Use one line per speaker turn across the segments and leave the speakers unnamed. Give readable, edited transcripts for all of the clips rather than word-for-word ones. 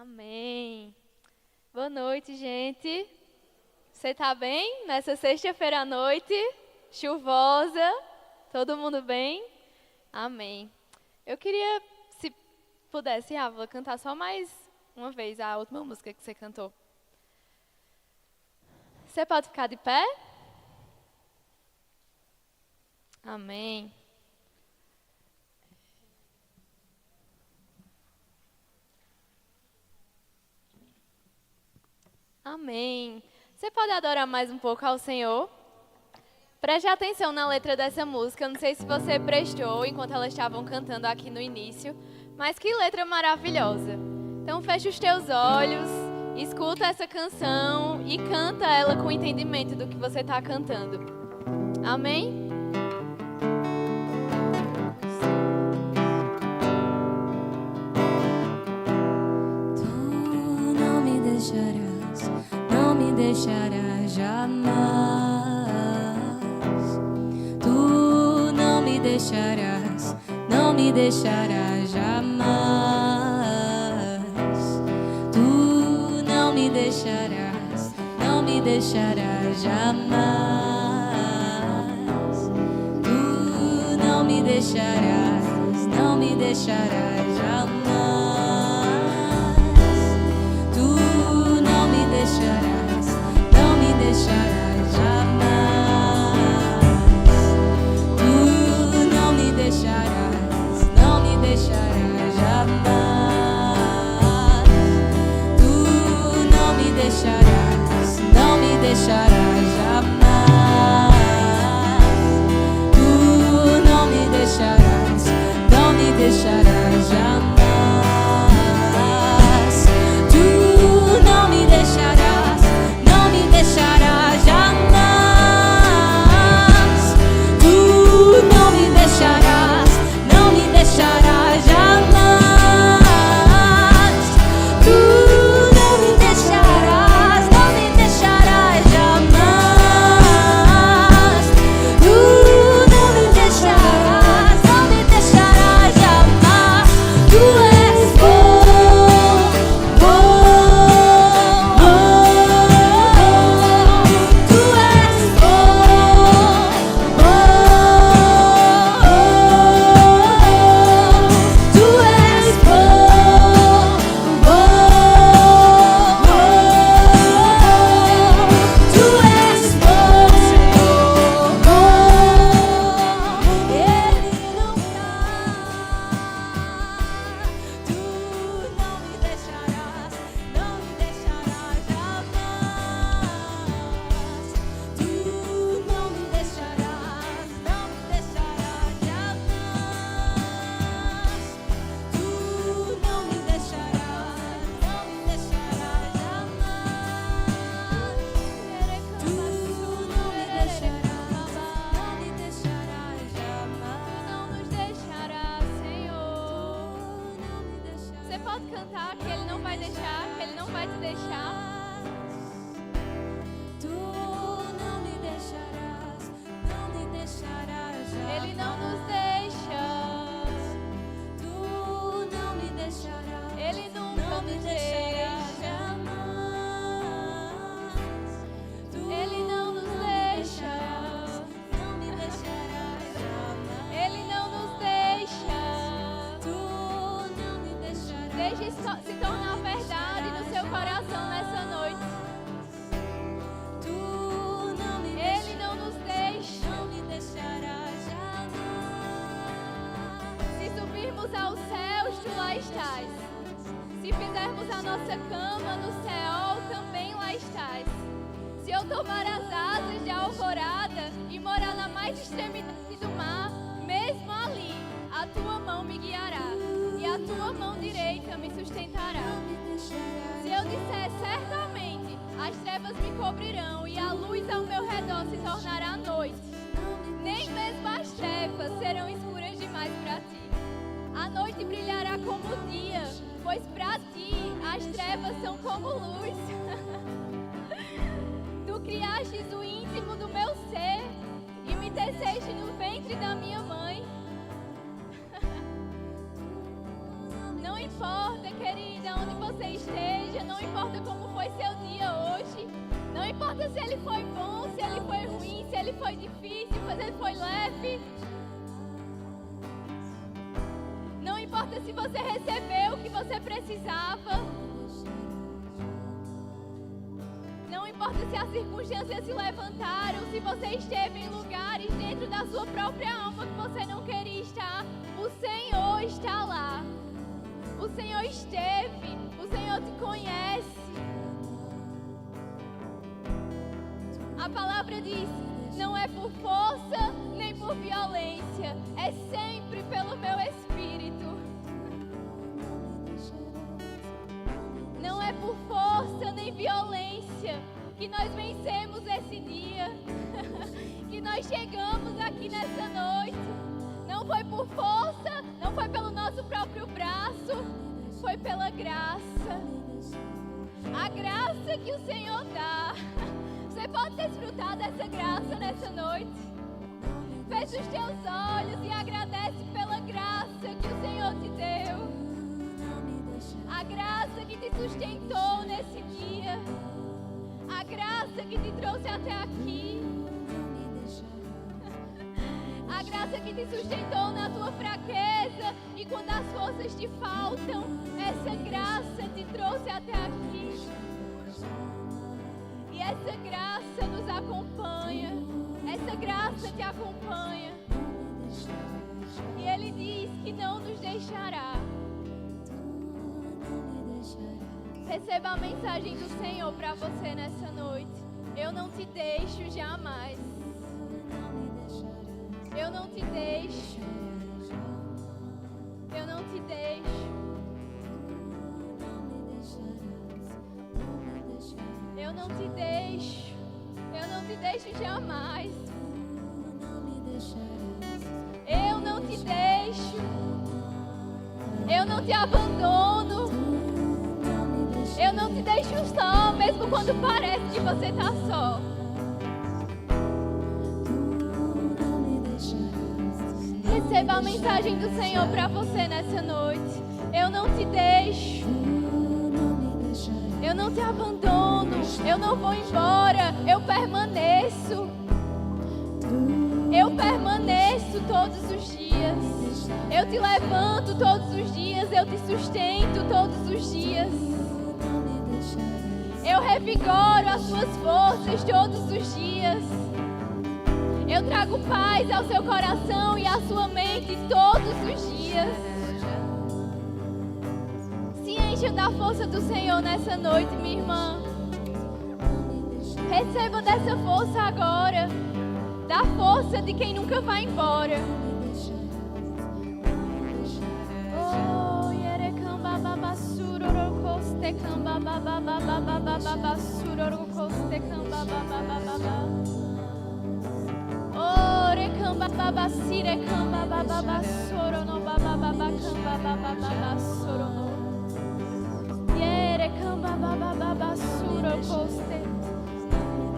Amém. Boa noite, gente. Você tá bem nessa sexta-feira à noite? Chuvosa? Todo mundo bem? Amém. Eu queria, se pudesse, Ávila, cantar só mais uma vez a última música que você cantou. Você pode ficar de pé? Amém. Amém. Você pode adorar mais um pouco ao Senhor? Preste atenção na letra dessa música. Eu não sei se você prestou enquanto elas estavam cantando aqui no início, mas que letra maravilhosa. Então fecha os teus olhos, escuta essa canção e canta ela com entendimento do que você está cantando. Amém?
Não me deixarás jamais. Tu não me deixarás, não me deixarás jamais. Tu não me deixarás, não me deixarás jamais. Tu não me deixarás, não me deixarás jamais. Não me deixarás jamais. Tu não me deixarás, não me deixarás jamais. Tu não me deixarás, não me deixarás jamais. Tu não me deixarás, não me deixarás jamais.
Se tornar verdade no seu coração nessa noite. Ele não nos deixa. Se subirmos aos céus, tu lá estás. Se fizermos a nossa cama no céu, também lá estás. Se eu tomar as asas de alvorada e morar na mais extremidade do mar, mesmo ali, a tua mão me guiará. E a tua mão direita me sustentará. Se eu disser certamente, as trevas me cobrirão e a luz ao meu redor se tornará noite. Nem mesmo as trevas serão escuras demais para ti. A noite brilhará como o dia, pois para ti as trevas são como luz. Tu criastes o íntimo do meu ser e me teceste no ventre da minha mãe. Não importa, querida, onde você esteja. Não importa como foi seu dia hoje. Não importa se ele foi bom, se ele foi ruim, se ele foi difícil, se ele foi leve. Não importa se você recebeu o que você precisava. Não importa se as circunstâncias se levantaram, se você esteve em lugares dentro da sua própria alma que você não queria estar. O Senhor está lá. O Senhor esteve. O Senhor te conhece. A palavra diz: não é por força nem por violência, é sempre pelo meu Espírito. Não é por força nem violência que nós vencemos esse dia, que nós chegamos aqui nessa noite. Não foi por força, não foi pelo nosso próprio braço, foi pela graça. A graça que o Senhor dá. Você pode desfrutar dessa graça nessa noite. Feche os teus olhos e agradece pela graça que o Senhor te deu. A graça que te sustentou nesse dia. A graça que te trouxe até aqui. A graça que te sustentou na tua fraqueza e quando as forças te faltam. Essa graça te trouxe até aqui. E essa graça nos acompanha. Essa graça te acompanha. E Ele diz que não nos deixará. Receba a mensagem do Senhor para você nessa noite. Eu não te deixo jamais. Eu não te deixo. Eu não te deixo. Eu não te deixo. Eu não te deixo jamais. Eu não te deixo. Eu não te abandono. Eu não te deixo só, mesmo quando parece que você está só. Receba a mensagem do Senhor para você nessa noite. Eu não te deixo. Eu não te abandono. Eu não vou embora. Eu permaneço. Eu permaneço todos os dias. Eu te levanto todos os dias. Eu te sustento todos os dias. Eu revigoro as suas forças todos os dias. Eu trago paz ao seu coração e à sua mente todos os dias. Se encha da força do Senhor nessa noite, minha irmã. Receba dessa força agora. Da força de quem nunca vai embora.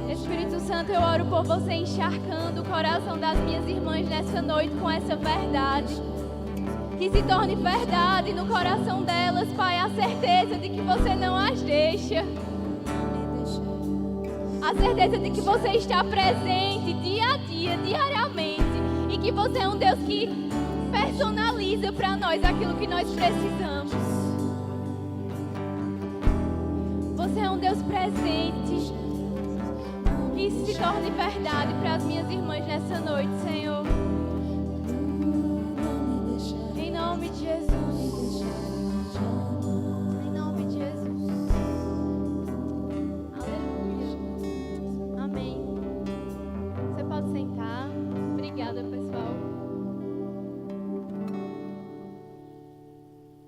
Espírito Santo, eu oro por você encharcando o coração das minhas irmãs nessa noite com essa verdade. Que se torne verdade no coração delas, Pai, a certeza de que você não as deixa. A certeza de que você está presente dia a dia, diariamente. E que você é um Deus que personaliza para nós aquilo que nós precisamos. Você é um Deus presente. Que isso se torne verdade para as minhas irmãs nessa noite, Senhor. Em nome de Jesus. Em nome de Jesus. Aleluia. Amém. Você pode sentar. Obrigada, pessoal.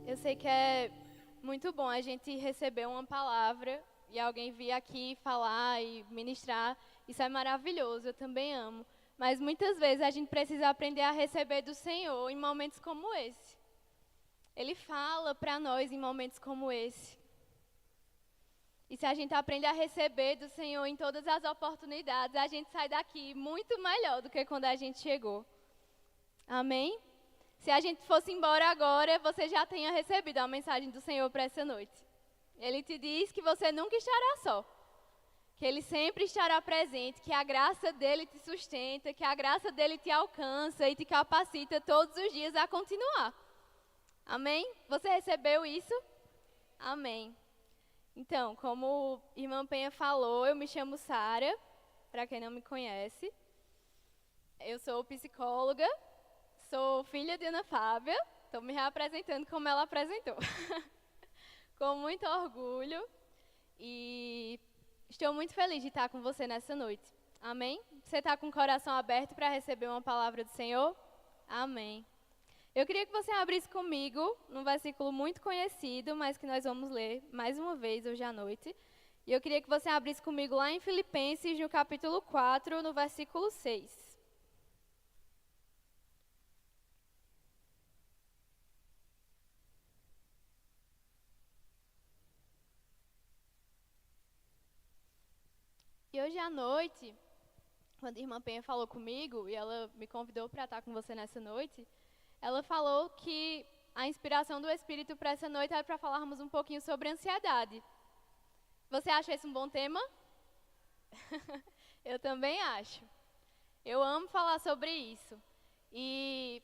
Eu sei que é muito bom a gente receber uma palavra e alguém vir aqui falar e ministrar. Isso é maravilhoso, eu também amo. Mas muitas vezes a gente precisa aprender a receber do Senhor em momentos como esse. Ele fala para nós em momentos como esse. E se a gente aprende a receber do Senhor em todas as oportunidades, a gente sai daqui muito melhor do que quando a gente chegou. Amém? Se a gente fosse embora agora, você já tenha recebido a mensagem do Senhor para essa noite. Ele te diz que você nunca estará só. Que Ele sempre estará presente, que a graça dEle te sustenta, que a graça dEle te alcança e te capacita todos os dias a continuar. Amém? Você recebeu isso? Amém. Então, como a irmã Penha falou, eu me chamo Sara, para quem não me conhece. Eu sou psicóloga, sou filha de Ana Fábia, estou me reapresentando como ela apresentou. Com muito orgulho e estou muito feliz de estar com você nessa noite. Amém? Você está com o coração aberto para receber uma palavra do Senhor? Amém. Eu queria que você abrisse comigo num versículo muito conhecido, mas que nós vamos ler mais uma vez hoje à noite. E eu queria que você abrisse comigo lá em Filipenses, no capítulo 4, no versículo 6. E hoje à noite, quando a irmã Penha falou comigo, e ela me convidou para estar com você nessa noite, ela falou que a inspiração do Espírito para essa noite era para falarmos um pouquinho sobre ansiedade. Você acha esse um bom tema? Eu também acho. Eu amo falar sobre isso. E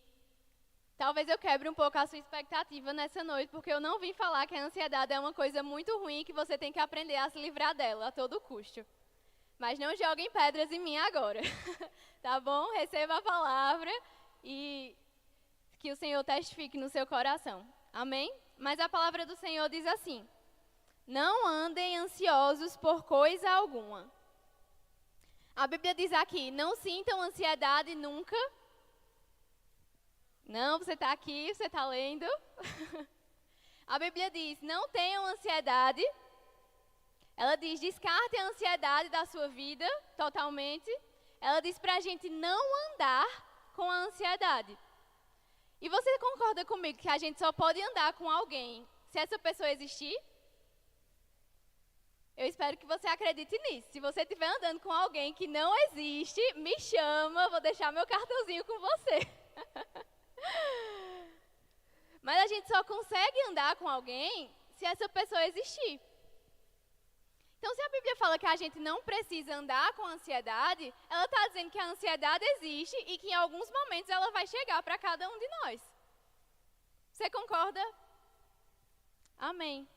talvez eu quebre um pouco a sua expectativa nessa noite, porque eu não vim falar que a ansiedade é uma coisa muito ruim que você tem que aprender a se livrar dela a todo custo. Mas não joguem pedras em mim agora, tá bom? Receba a palavra e que o Senhor testifique no seu coração. Amém? Mas a palavra do Senhor diz assim: não andem ansiosos por coisa alguma. A Bíblia diz aqui, não sintam ansiedade nunca. Não, você está aqui, você está lendo. A Bíblia diz, não tenham ansiedade. Ela diz, descarte a ansiedade da sua vida totalmente. Ela diz para a gente não andar com a ansiedade. E você concorda comigo que a gente só pode andar com alguém se essa pessoa existir? Eu espero que você acredite nisso. Se você estiver andando com alguém que não existe, me chama, vou deixar meu cartãozinho com você. Mas a gente só consegue andar com alguém se essa pessoa existir. Então, se a Bíblia fala que a gente não precisa andar com ansiedade, ela está dizendo que a ansiedade existe e que em alguns momentos ela vai chegar para cada um de nós. Você concorda? Amém.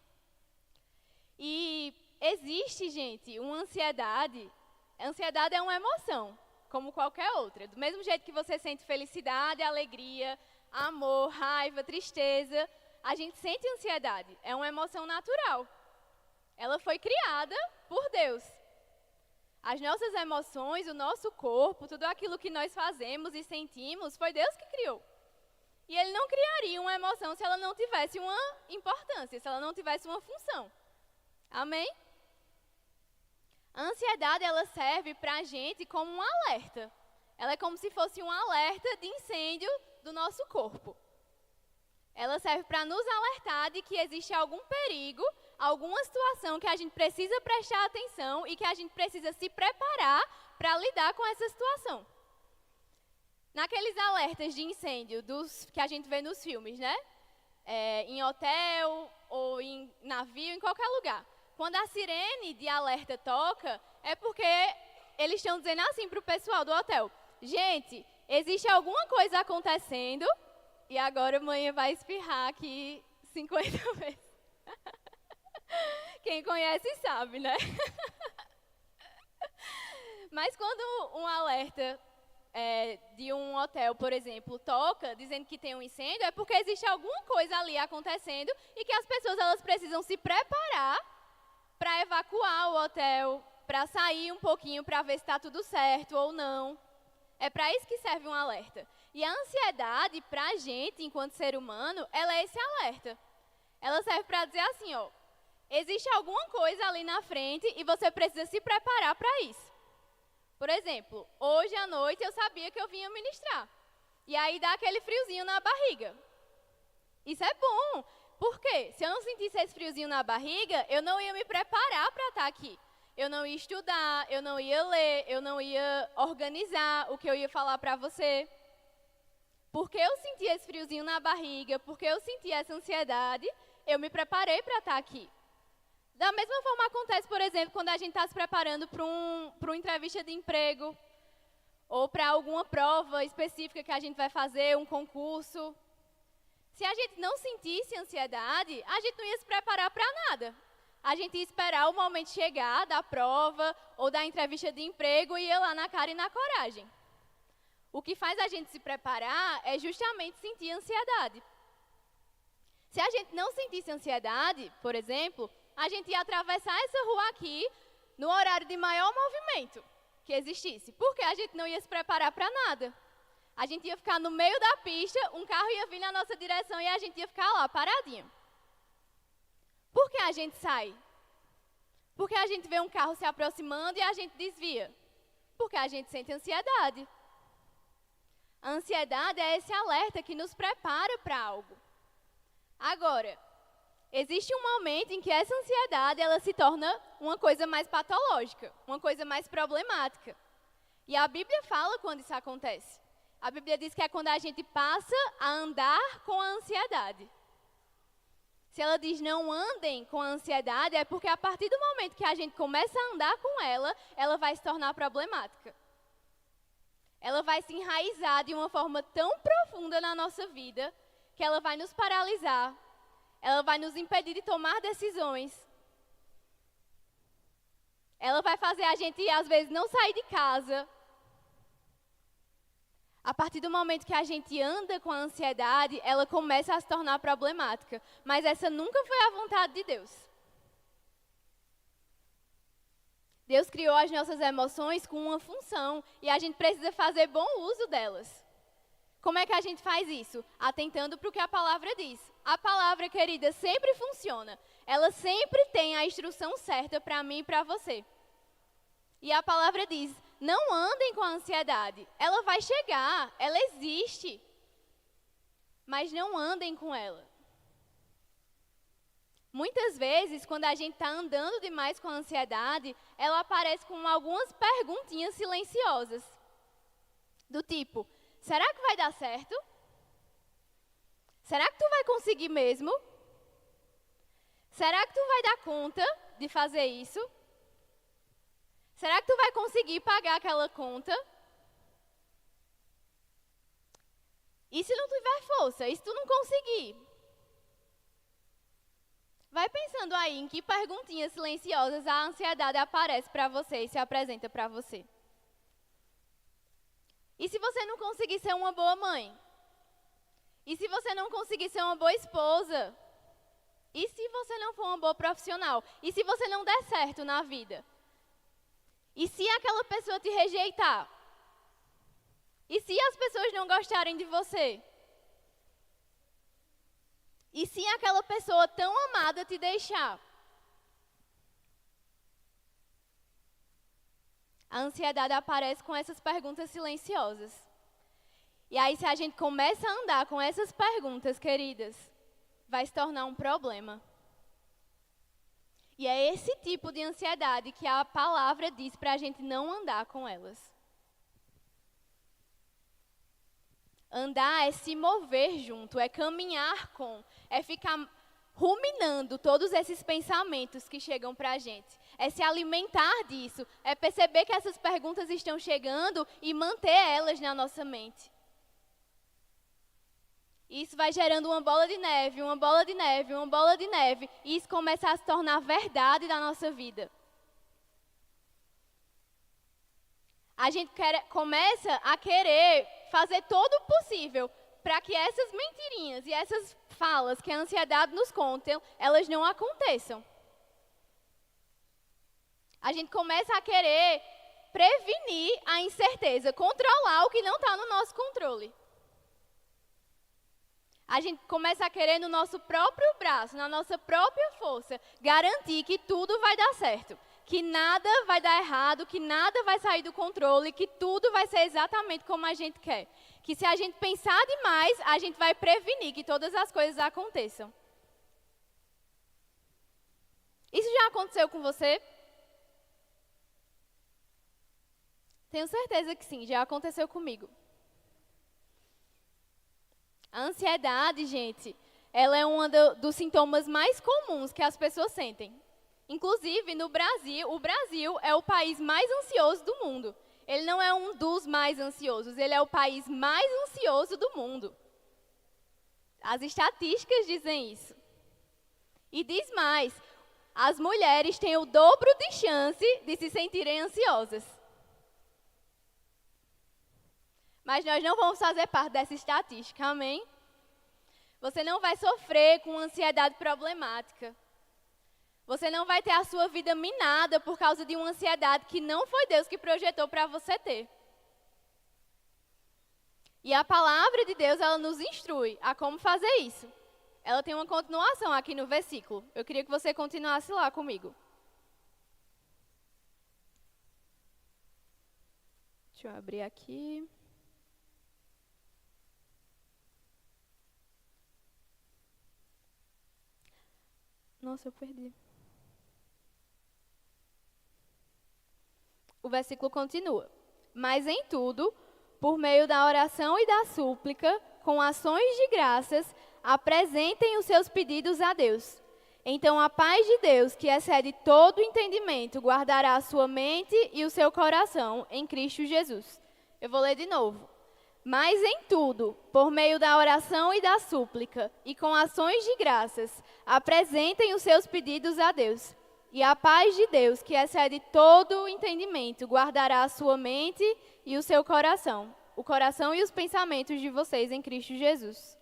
E existe, gente, uma ansiedade. A ansiedade é uma emoção, como qualquer outra. Do mesmo jeito que você sente felicidade, alegria, amor, raiva, tristeza, a gente sente ansiedade. É uma emoção natural. Ela foi criada por Deus. As nossas emoções, o nosso corpo, tudo aquilo que nós fazemos e sentimos, foi Deus que criou. E Ele não criaria uma emoção se ela não tivesse uma importância, se ela não tivesse uma função. Amém? A ansiedade, ela serve para a gente como um alerta. Ela é como se fosse um alerta de incêndio do nosso corpo. Ela serve para nos alertar de que existe algum perigo, alguma situação que a gente precisa prestar atenção e que a gente precisa se preparar para lidar com essa situação. Naqueles alertas de incêndio que a gente vê nos filmes, né? Em hotel ou em navio, em qualquer lugar. Quando a sirene de alerta toca, é porque eles estão dizendo assim para o pessoal do hotel: gente, existe alguma coisa acontecendo, e agora a mãe vai espirrar aqui 50 vezes. Quem conhece sabe, né? Mas quando um alerta de um hotel, por exemplo, toca, dizendo que tem um incêndio, é porque existe alguma coisa ali acontecendo e que as pessoas elas precisam se preparar para evacuar o hotel, para sair um pouquinho para ver se está tudo certo ou não. É para isso que serve um alerta. E a ansiedade, para a gente, enquanto ser humano, ela é esse alerta. Ela serve para dizer assim, ó, existe alguma coisa ali na frente e você precisa se preparar para isso. Por exemplo, hoje à noite eu sabia que eu vinha ministrar. E aí dá aquele friozinho na barriga. Isso é bom. Por quê? Se eu não sentisse esse friozinho na barriga, eu não ia me preparar para estar aqui. Eu não ia estudar, eu não ia ler, eu não ia organizar o que eu ia falar para você. Porque eu senti esse friozinho na barriga, porque eu senti essa ansiedade, eu me preparei para estar aqui. Da mesma forma acontece, por exemplo, quando a gente está se preparando para uma entrevista de emprego ou para alguma prova específica que a gente vai fazer, um concurso. Se a gente não sentisse ansiedade, a gente não ia se preparar para nada. A gente ia esperar o momento chegar da prova ou da entrevista de emprego e ir lá na cara e na coragem. O que faz a gente se preparar é justamente sentir ansiedade. Se a gente não sentisse ansiedade, por exemplo, a gente ia atravessar essa rua aqui no horário de maior movimento que existisse, porque a gente não ia se preparar para nada. A gente ia ficar no meio da pista, um carro ia vir na nossa direção e a gente ia ficar lá, paradinho. Por que a gente sai? Porque a gente vê um carro se aproximando e a gente desvia. Porque a gente sente ansiedade. A ansiedade é esse alerta que nos prepara para algo. Agora, existe um momento em que essa ansiedade ela se torna uma coisa mais patológica, uma coisa mais problemática. E a Bíblia fala quando isso acontece. A Bíblia diz que é quando a gente passa a andar com a ansiedade. Se ela diz não andem com a ansiedade, é porque a partir do momento que a gente começa a andar com ela, ela vai se tornar problemática. Ela vai se enraizar de uma forma tão profunda na nossa vida, que ela vai nos paralisar, ela vai nos impedir de tomar decisões. Ela vai fazer a gente, às vezes, não sair de casa. A partir do momento que a gente anda com a ansiedade, ela começa a se tornar problemática. Mas essa nunca foi a vontade de Deus. Deus criou as nossas emoções com uma função e a gente precisa fazer bom uso delas. Como é que a gente faz isso? Atentando para o que a palavra diz. A palavra, querida, sempre funciona. Ela sempre tem a instrução certa para mim e para você. E a palavra diz, não andem com a ansiedade. Ela vai chegar, ela existe. Mas não andem com ela. Muitas vezes, quando a gente está andando demais com a ansiedade, ela aparece com algumas perguntinhas silenciosas. Do tipo, será que vai dar certo? Será que tu vai conseguir mesmo? Será que tu vai dar conta de fazer isso? Será que tu vai conseguir pagar aquela conta? E se não tiver força? E se tu não conseguir? Vai pensando aí em que perguntinhas silenciosas a ansiedade aparece para você e se apresenta para você. E se você não conseguir ser uma boa mãe? E se você não conseguir ser uma boa esposa? E se você não for uma boa profissional? E se você não der certo na vida? E se aquela pessoa te rejeitar? E se as pessoas não gostarem de você? E se aquela pessoa tão amada te deixar? A ansiedade aparece com essas perguntas silenciosas. E aí, se a gente começa a andar com essas perguntas, queridas, vai se tornar um problema. E é esse tipo de ansiedade que a palavra diz para a gente não andar com elas. Andar é se mover junto, é caminhar com, é ficar ruminando todos esses pensamentos que chegam para a gente. É se alimentar disso, é perceber que essas perguntas estão chegando e manter elas na nossa mente. Isso vai gerando uma bola de neve, uma bola de neve, uma bola de neve. E isso começa a se tornar verdade da nossa vida. A gente começa a querer fazer todo o possível para que essas mentirinhas e essas falas que a ansiedade nos conta, elas não aconteçam. A gente começa a querer prevenir a incerteza, controlar o que não está no nosso controle. A gente começa a querer no nosso próprio braço, na nossa própria força, garantir que tudo vai dar certo, que nada vai dar errado, que nada vai sair do controle, que tudo vai ser exatamente como a gente quer. Que se a gente pensar demais, a gente vai prevenir que todas as coisas aconteçam. Isso já aconteceu com você? Tenho certeza que sim, já aconteceu comigo. A ansiedade, gente, ela é um dos sintomas mais comuns que as pessoas sentem. Inclusive, no Brasil, o Brasil é o país mais ansioso do mundo. Ele não é um dos mais ansiosos, ele é o país mais ansioso do mundo. As estatísticas dizem isso. E diz mais, as mulheres têm o dobro de chance de se sentirem ansiosas. Mas nós não vamos fazer parte dessa estatística, amém? Você não vai sofrer com ansiedade problemática. Você não vai ter a sua vida minada por causa de uma ansiedade que não foi Deus que projetou para você ter. E a palavra de Deus, ela nos instrui a como fazer isso. Ela tem uma continuação aqui no versículo. Eu queria que você continuasse lá comigo. Deixa eu abrir aqui. Nossa, eu perdi. O versículo continua. Mas em tudo, por meio da oração e da súplica, com ações de graças, apresentem os seus pedidos a Deus. Então a paz de Deus, que excede todo entendimento, guardará a sua mente e o seu coração em Cristo Jesus. Eu vou ler de novo. Mas em tudo, por meio da oração e da súplica, e com ações de graças, apresentem os seus pedidos a Deus. E a paz de Deus, que excede todo o entendimento, guardará a sua mente e o seu coração, o coração e os pensamentos de vocês em Cristo Jesus.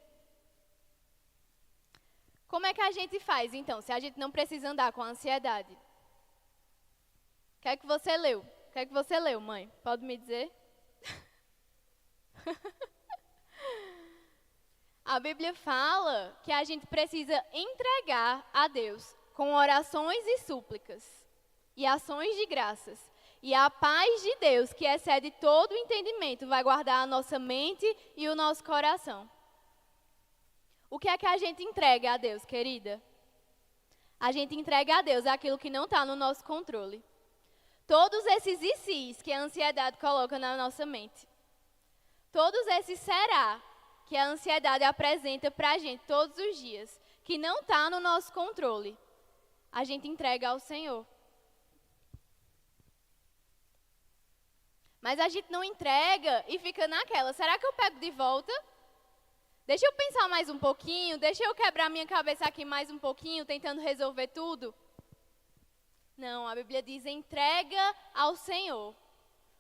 Como é que a gente faz, então, se a gente não precisa andar com a ansiedade? O que é que você leu? O que é que você leu, mãe? Pode me dizer? A Bíblia fala que a gente precisa entregar a Deus com orações e súplicas e ações de graças. E a paz de Deus, que excede todo o entendimento, vai guardar a nossa mente e o nosso coração. O que é que a gente entrega a Deus, querida? A gente entrega a Deus aquilo que não está no nosso controle. Todos esses e se's que a ansiedade coloca na nossa mente. Todos esses será que a ansiedade apresenta para a gente todos os dias, que não está no nosso controle, a gente entrega ao Senhor. Mas a gente não entrega e fica naquela, será que eu pego de volta? Deixa eu pensar mais um pouquinho, deixa eu quebrar minha cabeça aqui mais um pouquinho, tentando resolver tudo. Não, a Bíblia diz, entrega ao Senhor,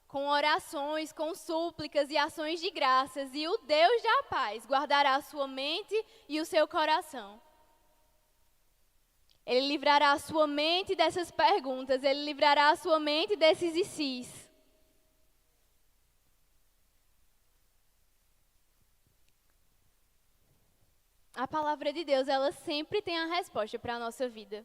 com orações, com súplicas e ações de graças, e o Deus da paz guardará a sua mente e o seu coração. Ele livrará a sua mente dessas perguntas, ele livrará a sua mente desses e se's. A palavra de Deus, ela sempre tem a resposta para a nossa vida.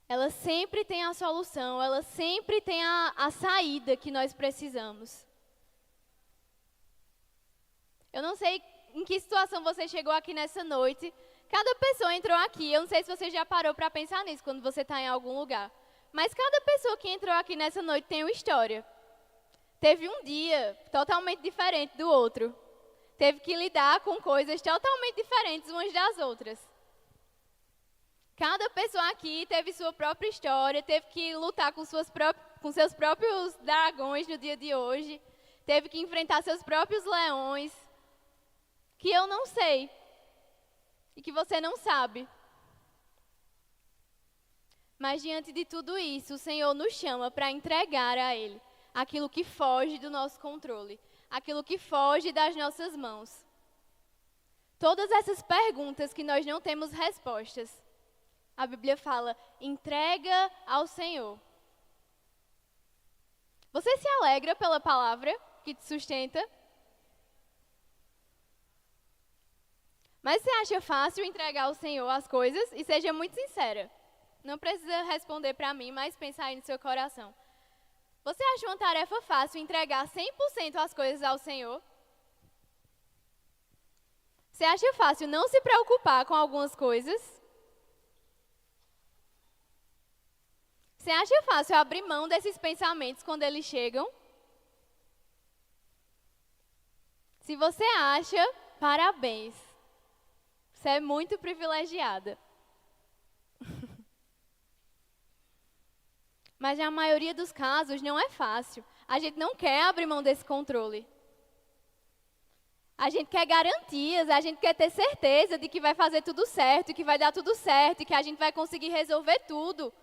Ela sempre tem a solução, ela sempre tem a saída que nós precisamos. Eu não sei em que situação você chegou aqui nessa noite. Cada pessoa entrou aqui, eu não sei se você já parou para pensar nisso quando você está em algum lugar. Mas cada pessoa que entrou aqui nessa noite tem uma história. Teve um dia totalmente diferente do outro. Teve que lidar com coisas totalmente diferentes umas das outras. Cada pessoa aqui teve sua própria história, teve que lutar com seus próprios dragões no dia de hoje, teve que enfrentar seus próprios leões, que eu não sei e que você não sabe. Mas diante de tudo isso, o Senhor nos chama para entregar a Ele aquilo que foge do nosso controle, aquilo que foge das nossas mãos. Todas essas perguntas que nós não temos respostas, a Bíblia fala, entrega ao Senhor. Você se alegra pela palavra que te sustenta? Mas você acha fácil entregar ao Senhor as coisas? E seja muito sincera. Não precisa responder para mim, mas pensar aí no seu coração. Você acha uma tarefa fácil entregar 100% as coisas ao Senhor? Você acha fácil não se preocupar com algumas coisas? Você acha fácil abrir mão desses pensamentos quando eles chegam? Se você acha, parabéns. Você é muito privilegiada. Mas na maioria dos casos não é fácil. A gente não quer abrir mão desse controle. A gente quer garantias, a gente quer ter certeza de que vai fazer tudo certo, que vai dar tudo certo, que a gente vai conseguir resolver tudo.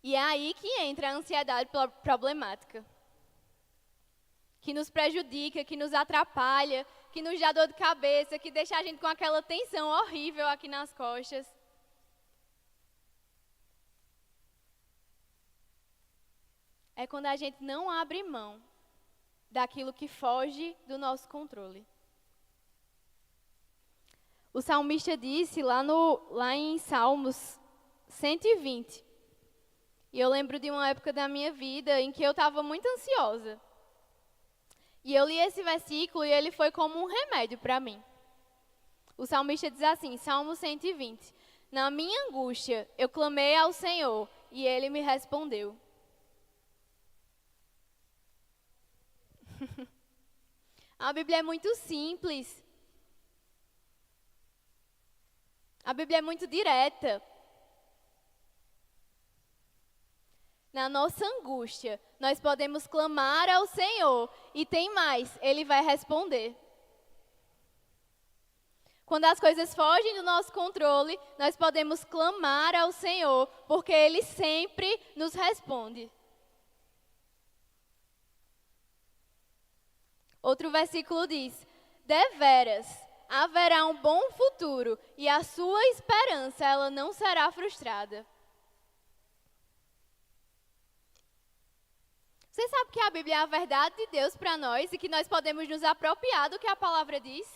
E é aí que entra a ansiedade problemática. Que nos prejudica, que nos atrapalha, que nos dá dor de cabeça, que deixa a gente com aquela tensão horrível aqui nas costas. É quando a gente não abre mão daquilo que foge do nosso controle. O salmista disse lá em Salmos 120, e eu lembro de uma época da minha vida em que eu estava muito ansiosa. E eu li esse versículo e ele foi como um remédio para mim. O salmista diz assim, Salmo 120, na minha angústia eu clamei ao Senhor e Ele me respondeu. A Bíblia é muito simples. A Bíblia é muito direta. Na nossa angústia, nós podemos clamar ao Senhor e tem mais, Ele vai responder. Quando as coisas fogem do nosso controle, nós podemos clamar ao Senhor, porque Ele sempre nos responde. Outro versículo diz, deveras, haverá um bom futuro e a sua esperança, ela não será frustrada. Você sabe que a Bíblia é a verdade de Deus para nós e que nós podemos nos apropriar do que a palavra diz?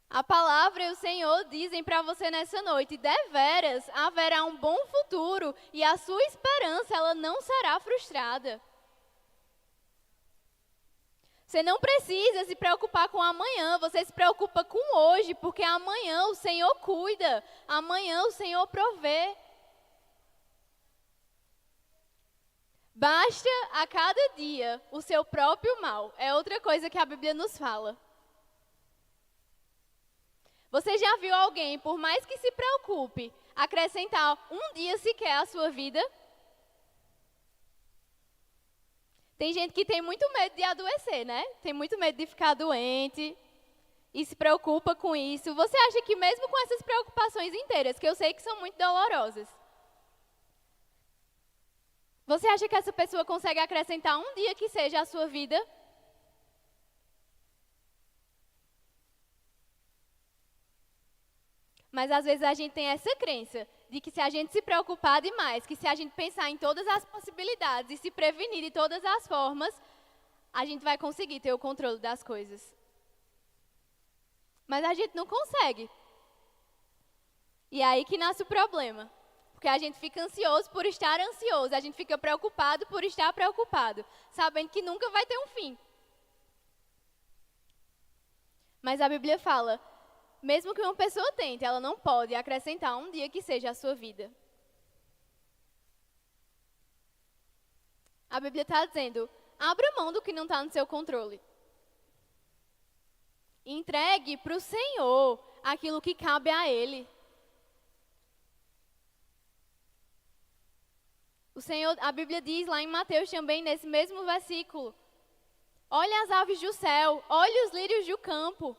A palavra e o Senhor dizem para você nessa noite, deveras haverá um bom futuro e a sua esperança, ela não será frustrada. Você não precisa se preocupar com amanhã, você se preocupa com hoje, porque amanhã o Senhor cuida, amanhã o Senhor provê. Basta a cada dia o seu próprio mal. É outra coisa que a Bíblia nos fala. Você já viu alguém, por mais que se preocupe, acrescentar um dia sequer à sua vida? Tem gente que tem muito medo de adoecer, né? Tem muito medo de ficar doente e se preocupa com isso. Você acha que mesmo com essas preocupações inteiras, que eu sei que são muito dolorosas, você acha que essa pessoa consegue acrescentar um dia que seja à sua vida? Mas às vezes a gente tem essa crença de que se a gente se preocupar demais, que se a gente pensar em todas as possibilidades e se prevenir de todas as formas, a gente vai conseguir ter o controle das coisas. Mas a gente não consegue. E é aí que nasce o problema. Porque a gente fica ansioso por estar ansioso, a gente fica preocupado por estar preocupado, sabendo que nunca vai ter um fim. Mas a Bíblia fala, mesmo que uma pessoa tente, ela não pode acrescentar um dia que seja a sua vida. A Bíblia está dizendo, abra mão do que não está no seu controle. Entregue para o Senhor aquilo que cabe a Ele. O Senhor, a Bíblia diz lá em Mateus também, nesse mesmo versículo, olhe as aves do céu, olhe os lírios do campo.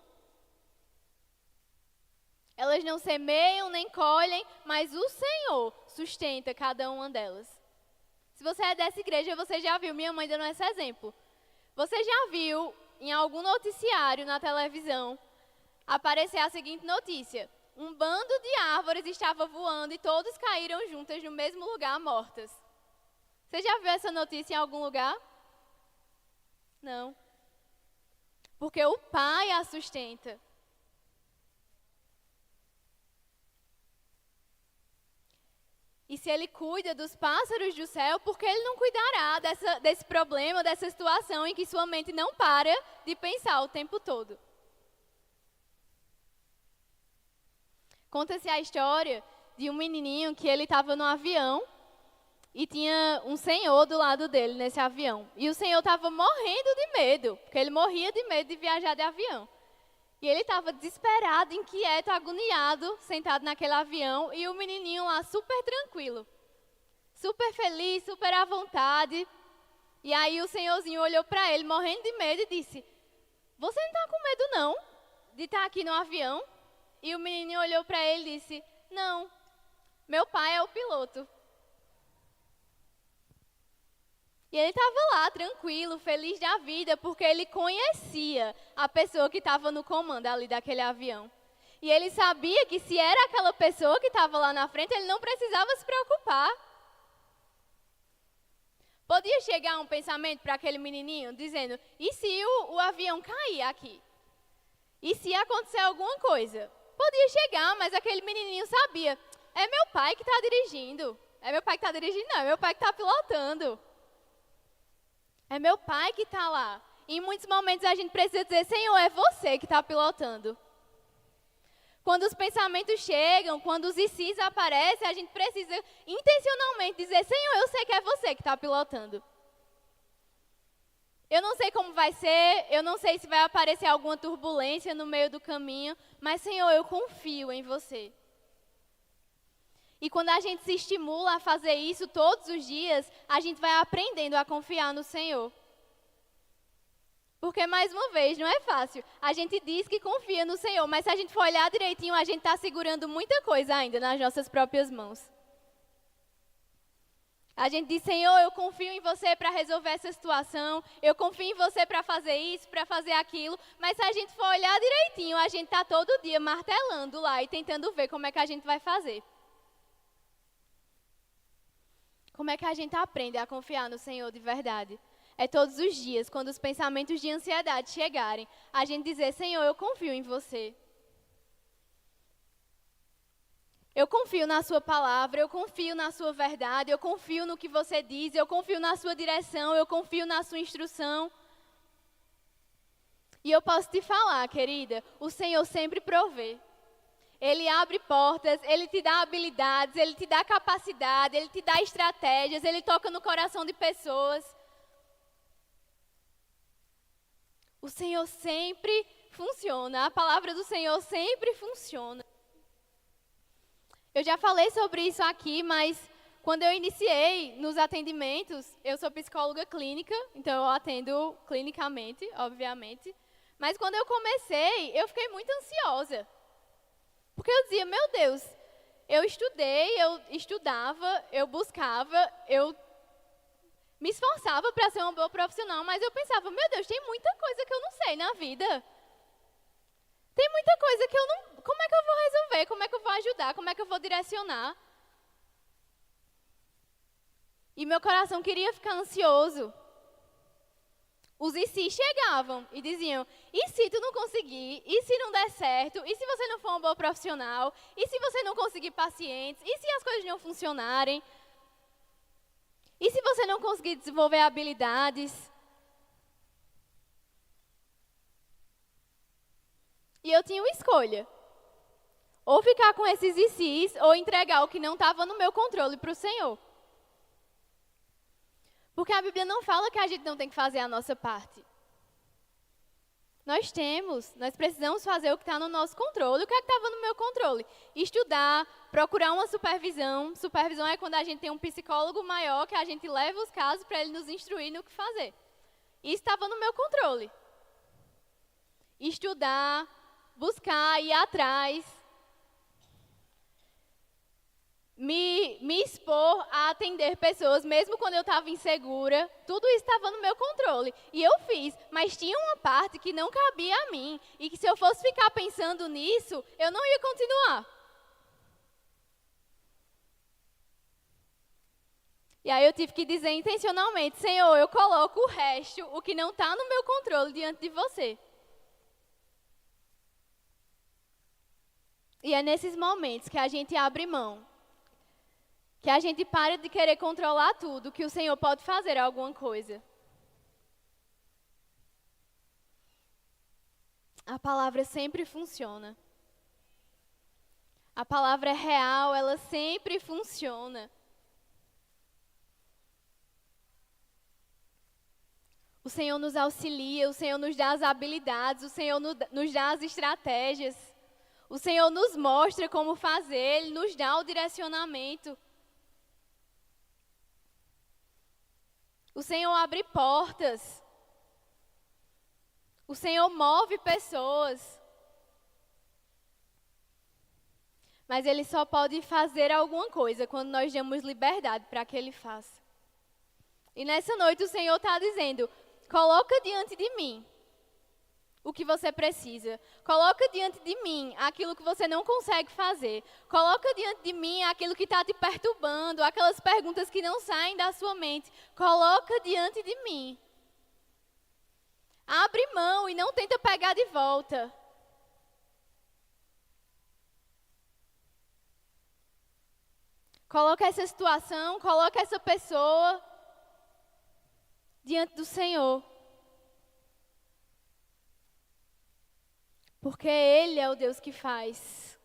Elas não semeiam nem colhem, mas o Senhor sustenta cada uma delas. Se você é dessa igreja, você já viu minha mãe dando esse exemplo. Você já viu em algum noticiário na televisão aparecer a seguinte notícia: um bando de árvores estava voando e todos caíram juntas no mesmo lugar, mortas. Você já viu essa notícia em algum lugar? Não. Porque o Pai a sustenta. E se Ele cuida dos pássaros do céu, por que Ele não cuidará desse problema, dessa situação em que sua mente não para de pensar o tempo todo? Conta-se a história de um menininho que ele estava no avião E tinha um senhor do lado dele nesse avião. E o senhor estava morrendo de medo, porque ele morria de medo de viajar de avião. E ele estava desesperado, inquieto, agoniado, sentado naquele avião. E o menininho lá super tranquilo, super feliz, super à vontade. E aí o senhorzinho olhou para ele, morrendo de medo, e disse: você não está com medo não, de estar aqui no avião? E o menininho olhou para ele e disse: não, meu pai é o piloto. E ele estava lá, tranquilo, feliz da vida, porque ele conhecia a pessoa que estava no comando ali daquele avião. E ele sabia que se era aquela pessoa que estava lá na frente, ele não precisava se preocupar. Podia chegar um pensamento para aquele menininho, dizendo: e se o avião cair aqui? E se acontecer alguma coisa? Podia chegar, mas aquele menininho sabia: é meu pai que está dirigindo. É meu pai que está dirigindo, não, é meu pai que está pilotando. É meu pai que está lá. E em muitos momentos a gente precisa dizer: Senhor, é você que está pilotando. Quando os pensamentos chegam, quando os ICs aparecem, a gente precisa intencionalmente dizer: Senhor, eu sei que é você que está pilotando. Eu não sei como vai ser, eu não sei se vai aparecer alguma turbulência no meio do caminho, mas, Senhor, eu confio em você. E quando a gente se estimula a fazer isso todos os dias, a gente vai aprendendo a confiar no Senhor. Porque, mais uma vez, não é fácil. A gente diz que confia no Senhor, mas se a gente for olhar direitinho, a gente está segurando muita coisa ainda nas nossas próprias mãos. A gente diz: Senhor, eu confio em você para resolver essa situação, eu confio em você para fazer isso, para fazer aquilo, mas se a gente for olhar direitinho, a gente está todo dia martelando lá e tentando ver como é que a gente vai fazer. Como é que a gente aprende a confiar no Senhor de verdade? É todos os dias, quando os pensamentos de ansiedade chegarem, a gente dizer: Senhor, eu confio em você. Eu confio na sua palavra, eu confio na sua verdade, eu confio no que você diz, eu confio na sua direção, eu confio na sua instrução. E eu posso te falar, querida, o Senhor sempre provê. Ele abre portas, Ele te dá habilidades, Ele te dá capacidade, Ele te dá estratégias, Ele toca no coração de pessoas. O Senhor sempre funciona, a palavra do Senhor sempre funciona. Eu já falei sobre isso aqui, mas quando eu iniciei nos atendimentos, eu sou psicóloga clínica, então eu atendo clinicamente, obviamente. Mas quando eu comecei, eu fiquei muito ansiosa. Porque eu dizia: meu Deus, eu estudei, eu estudava, eu buscava, eu me esforçava para ser uma boa profissional, mas eu pensava: meu Deus, tem muita coisa que eu não sei na vida. Tem muita coisa que eu não... Como é que eu vou resolver? Como é que eu vou ajudar? Como é que eu vou direcionar? E meu coração queria ficar ansioso. Os e se chegavam e diziam: e se tu não conseguir? E se não der certo? E se você não for um bom profissional? E se você não conseguir pacientes? E se as coisas não funcionarem? E se você não conseguir desenvolver habilidades? E eu tinha uma escolha. Ou ficar com esses e se's, ou entregar o que não estava no meu controle para o Senhor. Porque a Bíblia não fala que a gente não tem que fazer a nossa parte. Nós precisamos fazer o que está no nosso controle. O que é que estava no meu controle? Estudar, procurar uma supervisão. Supervisão é quando a gente tem um psicólogo maior, que a gente leva os casos para ele nos instruir no que fazer. Isso estava no meu controle. Estudar, buscar, ir atrás. Me expor a atender pessoas, mesmo quando eu estava insegura, tudo isso estava no meu controle. E eu fiz, mas tinha uma parte que não cabia a mim, e que se eu fosse ficar pensando nisso, eu não ia continuar. E aí eu tive que dizer intencionalmente: Senhor, eu coloco o resto, o que não está no meu controle, diante de você. E é nesses momentos que a gente abre mão. Que a gente para de querer controlar tudo, que o Senhor pode fazer alguma coisa. A palavra sempre funciona. A palavra é real, ela sempre funciona. O Senhor nos auxilia, o Senhor nos dá as habilidades, o Senhor nos dá as estratégias. O Senhor nos mostra como fazer, Ele nos dá o direcionamento. O Senhor abre portas. O Senhor move pessoas. Mas Ele só pode fazer alguma coisa quando nós damos liberdade para que Ele faça. E nessa noite o Senhor está dizendo, coloca diante de mim o que você precisa. Coloca diante de mim aquilo que você não consegue fazer. Coloca diante de mim aquilo que está te perturbando, aquelas perguntas que não saem da sua mente. Coloca diante de mim. Abre mão e não tenta pegar de volta. Coloca essa situação, coloca essa pessoa diante do Senhor. Porque Ele é o Deus que faz.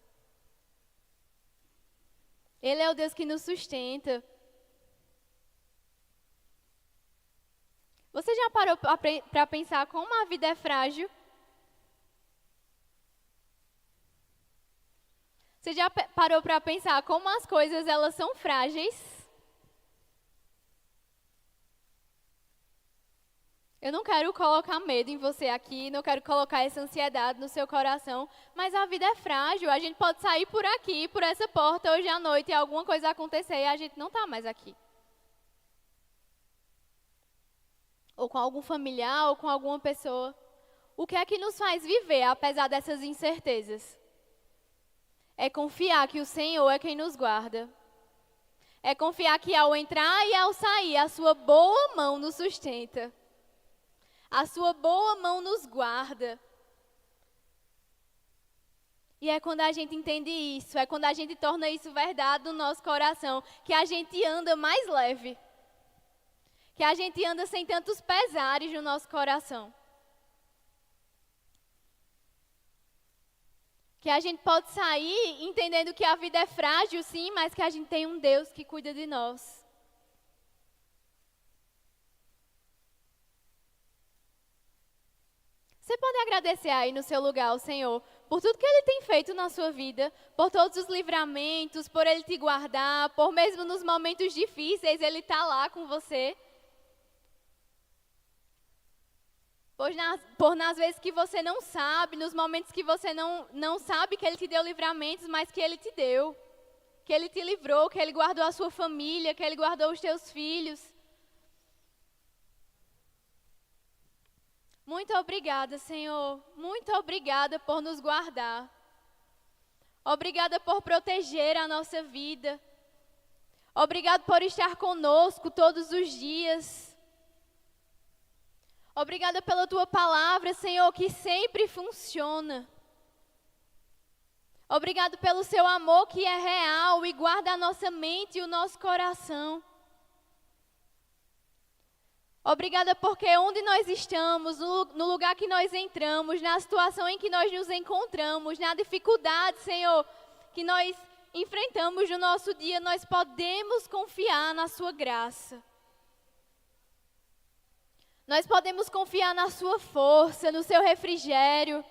Ele é o Deus que nos sustenta. Você já parou para pensar como a vida é frágil? Você já parou para pensar como as coisas elas são frágeis? Eu não quero colocar medo em você aqui, não quero colocar essa ansiedade no seu coração, mas a vida é frágil. A gente pode sair por aqui, por essa porta, hoje à noite, e alguma coisa acontecer e a gente não está mais aqui. Ou com algum familiar, ou com alguma pessoa. O que é que nos faz viver, apesar dessas incertezas? É confiar que o Senhor é quem nos guarda. É confiar que ao entrar e ao sair, a sua boa mão nos sustenta. A sua boa mão nos guarda. E é quando a gente entende isso, é quando a gente torna isso verdade no nosso coração, que a gente anda mais leve. Que a gente anda sem tantos pesares no nosso coração. Que a gente pode sair entendendo que a vida é frágil, sim, mas que a gente tem um Deus que cuida de nós. Você pode agradecer aí no seu lugar ao Senhor por tudo que Ele tem feito na sua vida, por todos os livramentos, por Ele te guardar, por mesmo nos momentos difíceis Ele está lá com você. Por nas vezes que você não sabe, nos momentos que você não sabe que Ele te deu livramentos, mas que Ele te deu. Que Ele te livrou, que Ele guardou a sua família, que Ele guardou os teus filhos. Muito obrigada, Senhor. Muito obrigada por nos guardar. Obrigada por proteger a nossa vida. Obrigada por estar conosco todos os dias. Obrigada pela Tua palavra, Senhor, que sempre funciona. Obrigado pelo Seu amor que é real e guarda a nossa mente e o nosso coração. Obrigada porque onde nós estamos, no lugar que nós entramos, na situação em que nós nos encontramos, na dificuldade, Senhor, que nós enfrentamos no nosso dia, nós podemos confiar na Sua graça. Nós podemos confiar na Sua força, no Seu refrigério.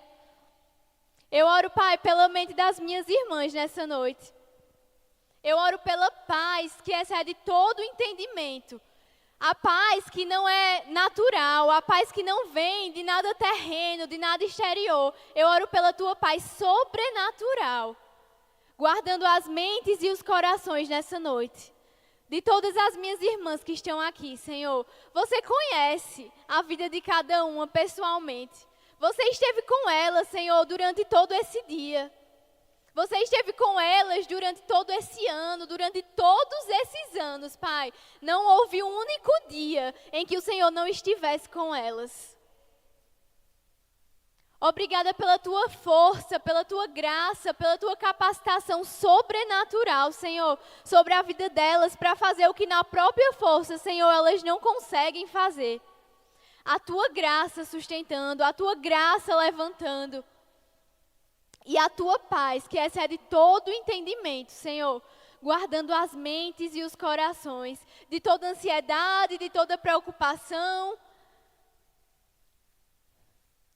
Eu oro, Pai, pela mente das minhas irmãs nessa noite. Eu oro pela paz que excede todo o entendimento. A paz que não é natural, a paz que não vem de nada terreno, de nada exterior. Eu oro pela Tua paz sobrenatural, guardando as mentes e os corações nessa noite. De todas as minhas irmãs que estão aqui, Senhor, você conhece a vida de cada uma pessoalmente. Você esteve com elas, Senhor, durante todo esse dia. Você esteve com elas durante todo esse ano, durante todos esses anos, Pai. Não houve um único dia em que o Senhor não estivesse com elas. Obrigada pela Tua força, pela Tua graça, pela Tua capacitação sobrenatural, Senhor, sobre a vida delas para fazer o que na própria força, Senhor, elas não conseguem fazer. A Tua graça sustentando, a Tua graça levantando. E a Tua paz, que excede todo o entendimento, Senhor, guardando as mentes e os corações de toda ansiedade, de toda preocupação,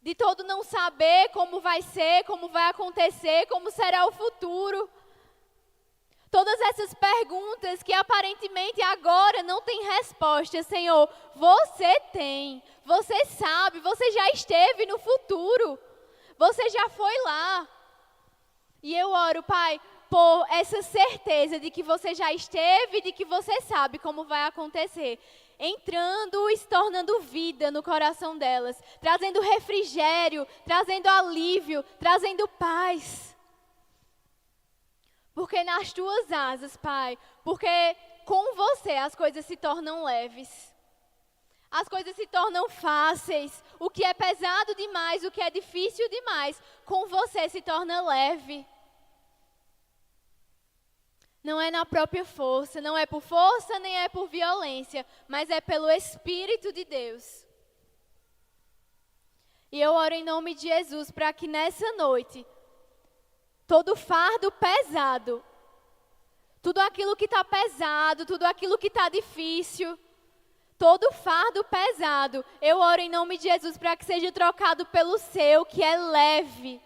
de todo não saber como vai ser, como vai acontecer, como será o futuro. Todas essas perguntas que aparentemente agora não têm resposta, Senhor, você tem, você sabe, você já esteve no futuro, você já foi lá. E eu oro, Pai, por essa certeza de que você já esteve, de que você sabe como vai acontecer, entrando e se tornando vida no coração delas, trazendo refrigério, trazendo alívio, trazendo paz. Porque nas tuas asas, Pai, porque com você as coisas se tornam leves. As coisas se tornam fáceis. O que é pesado demais, o que é difícil demais, com você se torna leve. Não é na própria força, não é por força nem é por violência, mas é pelo Espírito de Deus. E eu oro em nome de Jesus para que nessa noite, todo fardo pesado, tudo aquilo que está pesado, tudo aquilo que está difícil, todo fardo pesado, eu oro em nome de Jesus para que seja trocado pelo seu, que é leve.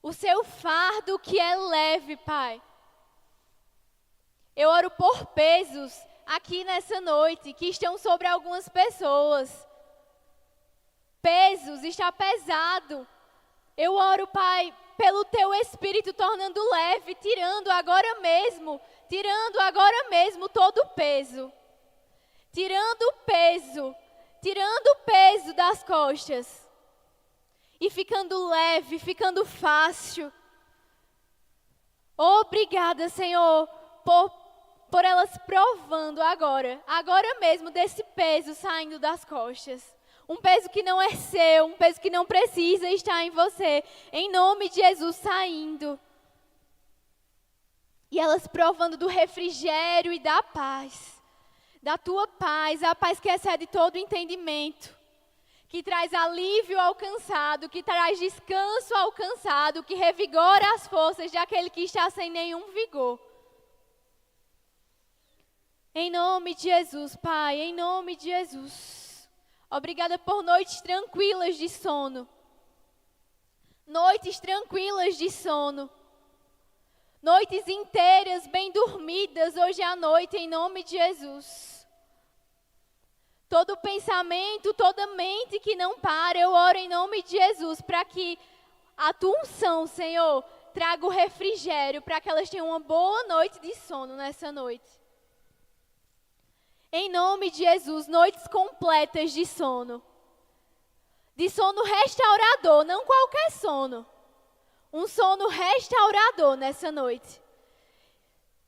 O seu fardo que é leve, Pai. Eu oro por pesos aqui nessa noite que estão sobre algumas pessoas. Pesos, está pesado. Eu oro, Pai, pelo Teu Espírito tornando leve, tirando agora mesmo todo o peso. Tirando o peso das costas. E ficando leve, ficando fácil. Obrigada, Senhor, por elas provando agora mesmo desse peso saindo das costas. Um peso que não é seu, um peso que não precisa estar em você. Em nome de Jesus, saindo. E elas provando do refrigério e da paz. Da tua paz, a paz que excede todo entendimento. Que traz alívio ao cansado, que traz descanso ao cansado, que revigora as forças daquele que está sem nenhum vigor. Em nome de Jesus, Pai, em nome de Jesus. Obrigada por noites tranquilas de sono. Noites tranquilas de sono. Noites inteiras, bem dormidas hoje à noite, em nome de Jesus. Todo pensamento, toda mente que não para, eu oro em nome de Jesus, para que a tua unção, Senhor, traga o refrigério, para que elas tenham uma boa noite de sono nessa noite. Em nome de Jesus, noites completas de sono. De sono restaurador, não qualquer sono. Um sono restaurador nessa noite.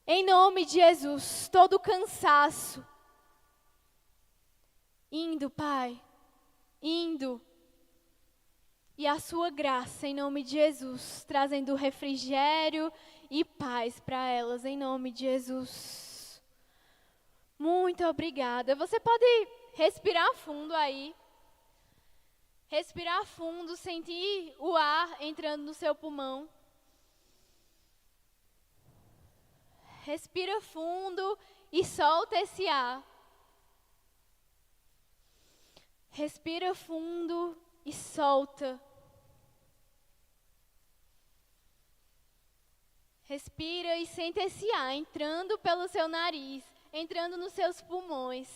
Em nome de Jesus, todo cansaço. Indo, Pai, indo. E a sua graça, em nome de Jesus, trazendo refrigério e paz para elas, em nome de Jesus. Muito obrigada. Você pode respirar fundo aí. Respirar fundo, sentir o ar entrando no seu pulmão. Respira fundo e solta esse ar. Respira fundo e solta. Respira e sente esse ar entrando pelo seu nariz, entrando nos seus pulmões.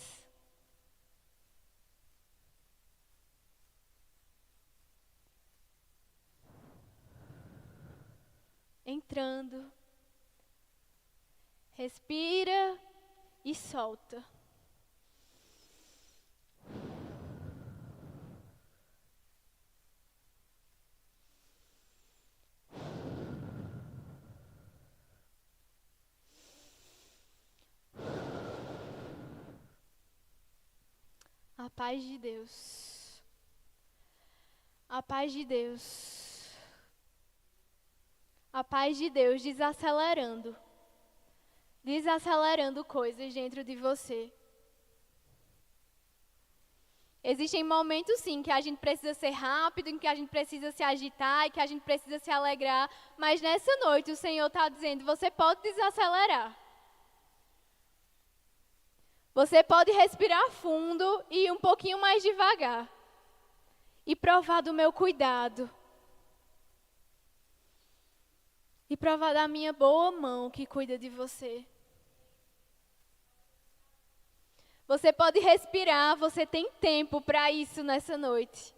Entrando. Respira e solta. A paz de Deus. A paz de Deus. A paz de Deus desacelerando. Desacelerando coisas dentro de você. Existem momentos, sim, que a gente precisa ser rápido, em que a gente precisa se agitar e que a gente precisa se alegrar. Mas nessa noite o Senhor está dizendo, você pode desacelerar. Você pode respirar fundo e ir um pouquinho mais devagar. e provar do meu cuidado. E provar da minha boa mão que cuida de você. Você pode respirar, você tem tempo para isso nessa noite.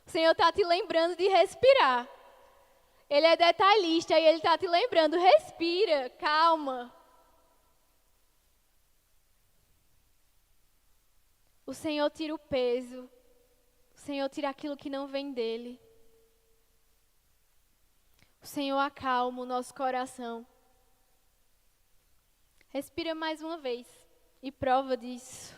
O Senhor está te lembrando de respirar. Ele é detalhista e Ele está te lembrando, respira, calma. O Senhor tira o peso. O Senhor tira aquilo que não vem dEle. O Senhor acalma o nosso coração. Respira mais uma vez e prova disso.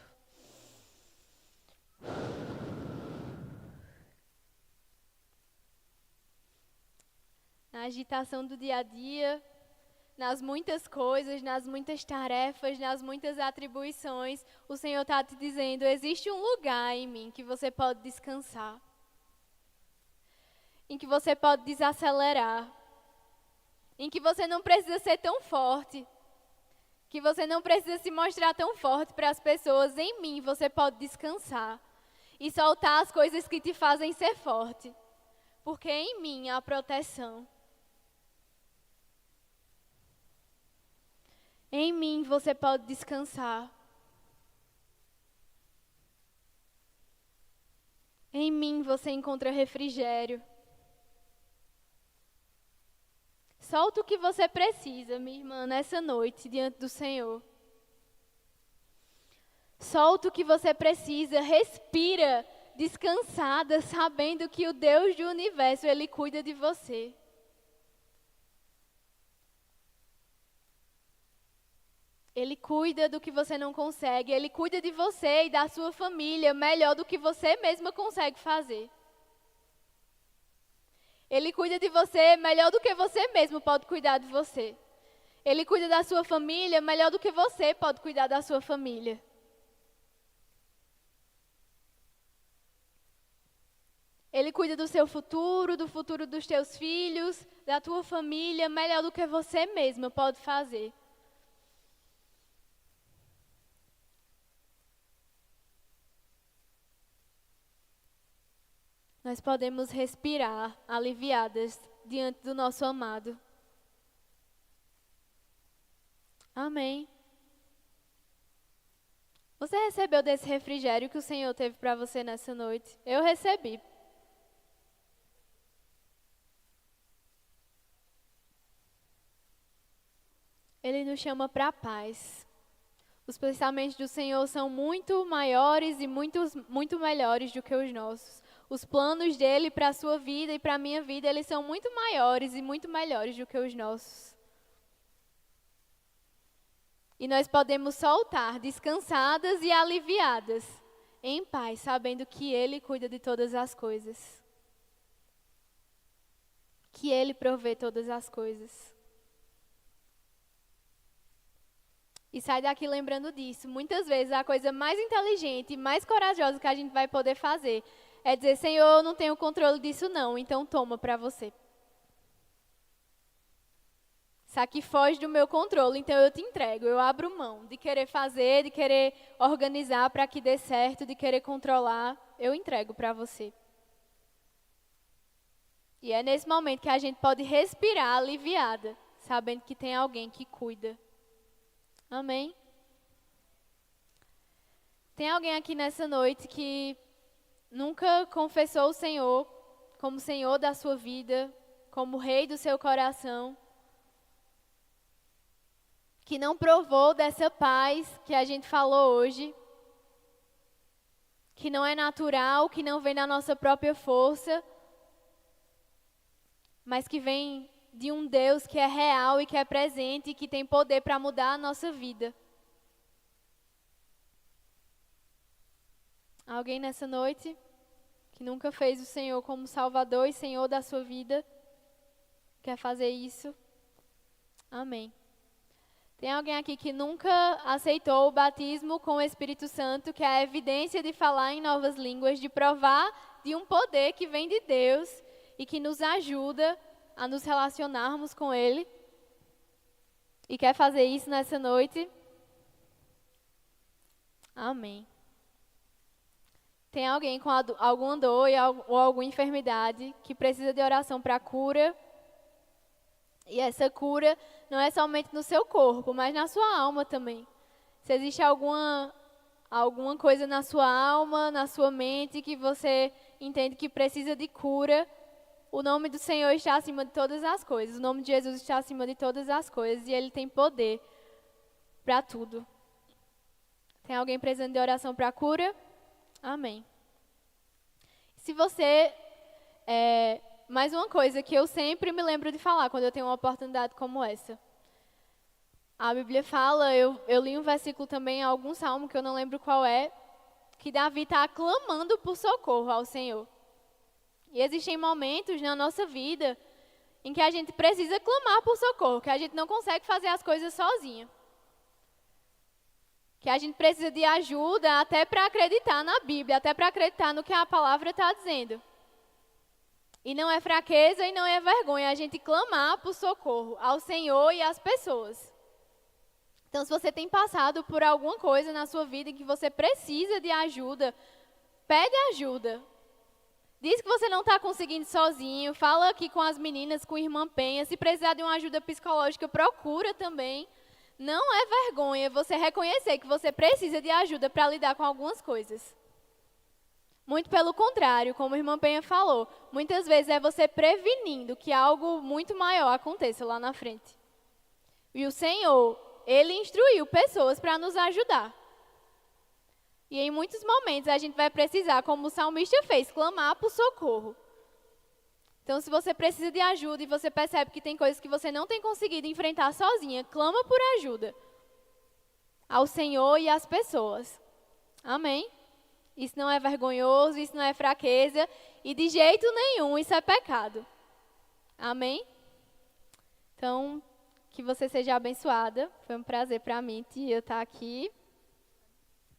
Na agitação do dia a dia, nas muitas coisas, nas muitas tarefas, nas muitas atribuições, o Senhor está te dizendo, existe um lugar em mim que você pode descansar. Em que você pode desacelerar. Em que você não precisa ser tão forte. Que você não precisa se mostrar tão forte para as pessoas. Em mim você pode descansar. E soltar as coisas que te fazem ser forte. Porque em mim há proteção. Em mim você pode descansar. Em mim você encontra refrigério. Solta o que você precisa, minha irmã, nessa noite, diante do Senhor. Solta o que você precisa, respira, descansada, sabendo que o Deus do universo, Ele cuida de você. Ele cuida do que você não consegue, Ele cuida de você e da sua família melhor do que você mesma consegue fazer. Ele cuida de você melhor do que você mesmo pode cuidar de você. Ele cuida da sua família melhor do que você pode cuidar da sua família. Ele cuida do seu futuro, do futuro dos teus filhos, da tua família melhor do que você mesma pode fazer. Nós podemos respirar aliviadas diante do nosso amado. Amém. Você recebeu desse refrigério que o Senhor teve para você nessa noite? Eu recebi. Ele nos chama para a paz. Os pensamentos do Senhor são muito maiores e muito melhores do que os nossos. Os planos dele para a sua vida e para a minha vida, eles são muito maiores e muito melhores do que os nossos. E nós podemos soltar, descansadas e aliviadas, em paz, sabendo que Ele cuida de todas as coisas. Que Ele provê todas as coisas. E sai daqui lembrando disso. Muitas vezes a coisa mais inteligente e mais corajosa que a gente vai poder fazer é dizer, Senhor, eu não tenho controle disso não, então toma para você. Isso aqui foge do meu controle, então eu te entrego, eu abro mão de querer fazer, de querer organizar para que dê certo, de querer controlar, eu entrego para você. E é nesse momento que a gente pode respirar aliviada, sabendo que tem alguém que cuida. Amém? Tem alguém aqui nessa noite que nunca confessou o Senhor como Senhor da sua vida, como Rei do seu coração, que não provou dessa paz que a gente falou hoje, que não é natural, que não vem da nossa própria força, mas que vem de um Deus que é real e que é presente e que tem poder para mudar a nossa vida. Alguém nessa noite que nunca fez o Senhor como Salvador e Senhor da sua vida, quer fazer isso? Amém. Tem alguém aqui que nunca aceitou o batismo com o Espírito Santo, que é a evidência de falar em novas línguas, de provar de um poder que vem de Deus e que nos ajuda a nos relacionarmos com Ele? E quer fazer isso nessa noite? Amém. Tem alguém com alguma dor ou alguma enfermidade que precisa de oração para cura. E essa cura não é somente no seu corpo, mas na sua alma também. Se existe alguma coisa na sua alma, na sua mente, que você entende que precisa de cura, o nome do Senhor está acima de todas as coisas. O nome de Jesus está acima de todas as coisas e Ele tem poder para tudo. Tem alguém precisando de oração para cura? Amém. Se você... mais uma coisa que eu sempre me lembro de falar quando eu tenho uma oportunidade como essa. A Bíblia fala, eu li um versículo também, algum salmo que eu não lembro qual é, que Davi está clamando por socorro ao Senhor. E existem momentos na nossa vida em que a gente precisa clamar por socorro, que a gente não consegue fazer as coisas sozinha. Que a gente precisa de ajuda até para acreditar na Bíblia, até para acreditar no que a palavra está dizendo. E não é fraqueza e não é vergonha a gente clamar por socorro ao Senhor e às pessoas. Então, se você tem passado por alguma coisa na sua vida em que você precisa de ajuda, pede ajuda. Diz que você não está conseguindo sozinho, fala aqui com as meninas, com a irmã Penha. Se precisar de uma ajuda psicológica, procura também. Não é vergonha você reconhecer que você precisa de ajuda para lidar com algumas coisas. Muito pelo contrário, como a irmã Penha falou, muitas vezes é você prevenindo que algo muito maior aconteça lá na frente. E o Senhor, Ele instruiu pessoas para nos ajudar. E em muitos momentos a gente vai precisar, como o salmista fez, clamar por socorro. Então, se você precisa de ajuda e você percebe que tem coisas que você não tem conseguido enfrentar sozinha, clama por ajuda ao Senhor e às pessoas. Amém? Isso não é vergonhoso, isso não é fraqueza e de jeito nenhum isso é pecado. Amém? Então, que você seja abençoada. Foi um prazer para mim, tia, estar aqui.